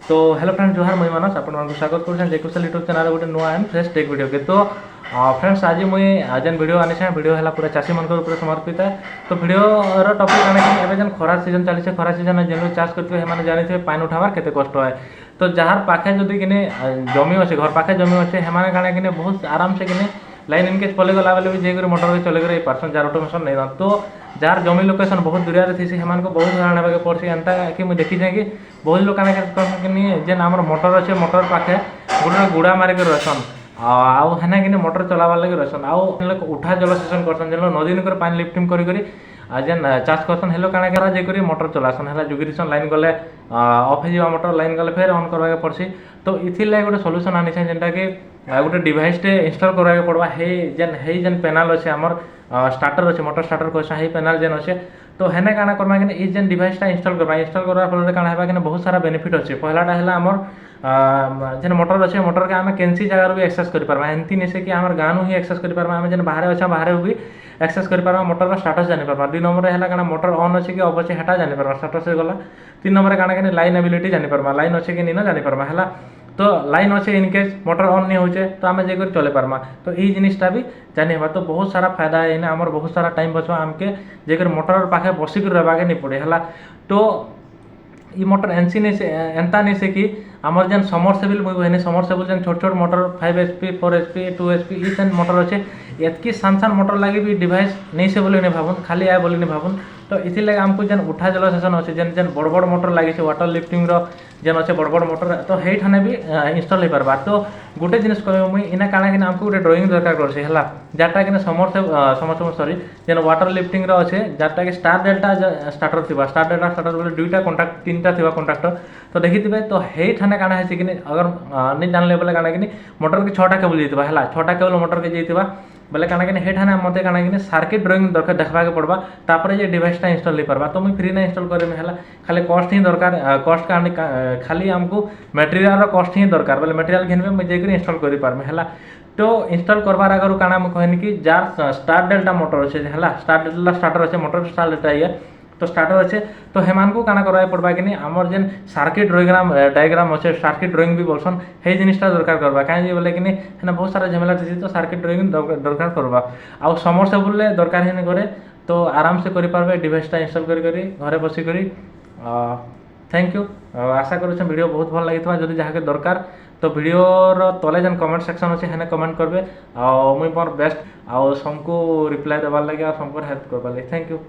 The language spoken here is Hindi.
तो हेलो फ्रेंड्स जोहार मुई मानस आपण मानक स्वागत करूछन जेकुसल यूट्यूब चैनल गोटे नुआ एंड फ्रेश टेक वीडियो के। तो फ्रेंड्स आज मुई जेन वीडियो आनी छे वीडियो हला पूरा चासी मन ऊपर समर्पित है। तो वीडियो रो टॉपिक आने कि एबे जेन खरा सीजन चली छे, खरा सीजन में जेन चाष करथि हे माने जानि छे पानी उठावार केते कष्ट है। तो जहार पाखे जदी किने जमी अछि, घर पाखे जमी अछि, हे माने काने किने बहुत आराम से किने लाइन इनकेस पले गला बेले भी जेकर मोटर के चले करे परसन जार ऑटोमेशन नहीं ना। तो जार जमी लोकेशन बहुत दूरिया रे थीसी हेमान को बहुत हरान हेबा के पड़सी। एंता कि मु देखि जाय कि बहुत लोग काने कि जेन हमर मोटर अछि, मोटर पाखे गुडा गुड़ा मारे के रहसन आउ हेना कि मोटर चलावार लगे रहसन आउ लोग उठा जल सेचन करसन जेन नदी निकर पानी लिफ्टिंग करी करी जेन चाष करसन हेलो काना करा जे करी मोटर चलासन हेला जुगिरिसन लाइन गले ऑफ ही मोटर लाइन गले फिर ऑन करवा के पड़सी। तो इथि लागे गोटे सॉल्यूशन आनी छै जेनटा कि गोटे डिवाइस टे इंस्टॉल करवा के पड़वा हे जेन पैनल अछि हमर स्टार्टर अछि, मोटर स्टार्टर कोसा हे पैनल जेन अछि। तो हेने काना करबा कि ई जेन डिवाइस टा इंस्टॉल करबा फल काना हेबा कि बहुत सारा बेनिफिट अछि। पहलाटा हैला हमर जेन मोटर अच्छे मोटर के आम केनसी जगह भी एक्सेस कर पार्बा एमती नहीं से कि आम गाँव ही एक्सेस कर पार्बा आम जेन बाहर अच्छा बाहर भी एक्सेस कर पार्बा मोटर स्टाटस जानि पार्बा। 2 नंबर है काना मोटर ऑन अच्छे कि ऑफ अच्छे हेटा जानि पार्बा स्टाटस से गला। 3 नंबर काना कि लाइन एबिलिटी जानि पार्बा लाइन अच्छे कि नहीं जानि पार्बा हैला। तो लाइन अच्छे इनकेस मोटर ऑन नहीं होचे तो आम जेकर चले पार्मा। तो यही जिनिसटा भी जानि हेबा। तो बहुत सारा फायदा है इना हमर बहुत सारा टाइम बचवा आमके जेकर मोटर पाखे बसिक रहबा के नहीं पड़े हैला। तो ई मोटर एनसी नहीं से एंता नहीं से कि आमर जेन समरसेबल मुई कहने समरसेबल जेन छोट छोट मोटर 5 HP 4 HP 2 HP ई जेन मोटर अच्छे एतकी सान सान मोटर लगे भी डिवाइस नहीं से बोले नहीं भावुन खाली आए बोले नहीं भावुन। तो इसी लगे आमको जेन उठा जल सेशन अच्छे जेन जेन बड़ बड़ मोटर लगे वाटर लिफ्टिंग रो जेन अच्छे बड़ बड़ मोटर तो हेई ठाने भी इंस्टॉल हो पार्बा। तो गोटे जिनिस कहबे मुई इना काना कि आमको गोटे ड्राइंग दरकार करछे हैला जाटा कि समरसेबल सॉरी जेन वाटर लिफ्टिंग रो अच्छे जाटा कि स्टार डेल्टा स्टार्टर थिबा स्टार डेल्टा स्टार्टर बोले दुईटा कॉन्टैक्ट तीनटा थिबा कॉन्टैक्टर। तो देखिथिबे तो हेई ठाने काना है कि अगर नहीं जानले बोले काना कि मोटर के 6टा केबल जेतिबा हैला 6टा केबल मोटर के जेतिबा बोले काना कि हेठ हाने मते काना कि सर्किट ड्राइंग दरकार देखबा के पड़बा तापर जे डिवाइसटा इंस्टॉल नहीं पारबा। तो मुई फ्री ना इंस्टॉल करे में हैला खाली कॉस्ट ही दरकार कॉस्ट का खाली हमको मटेरियल रो कॉस्ट ही दरकार बोले मटेरियल घेनबे मुई जेकर इंस्टॉल करि पारमे हैला। तो इंस्टॉल करबार आगरु काना मुई कहनी कि जार स्टार डेल्टा मोटर अछि हैला स्टार डेल्टा स्टार्टर अछि मोटर स्टार डेल्टा ये तो स्टार्टर अच्छे तो हेमान को काना करवा पड़बा कि आमर जेन सर्किट डायग्राम अच्छे सर्किट ड्राइंग भी बोलसन हे जिनिसटा दरकार करबा कहीं बोले कि हेना बहुत सारा झमेला थी। तो सर्किट ड्राइंग दरकार करबा आउ समरसेबल दरकार ही करे तो आराम से करि पारबे डिवाइसटा इंस्टॉल करी घरे बसी करी। थैंक यू आशा करूँ वीडियो बहुत भल लगी जदि जहाँ के दरकार तो वीडियो तले जेन कमेंट सेक्शन अच्छे हेने कमेंट करबे मुई मोर बेस्ट आउ सबको रिप्लाई देवार लगे और सबको हेल्प करवार लगे। Thank you.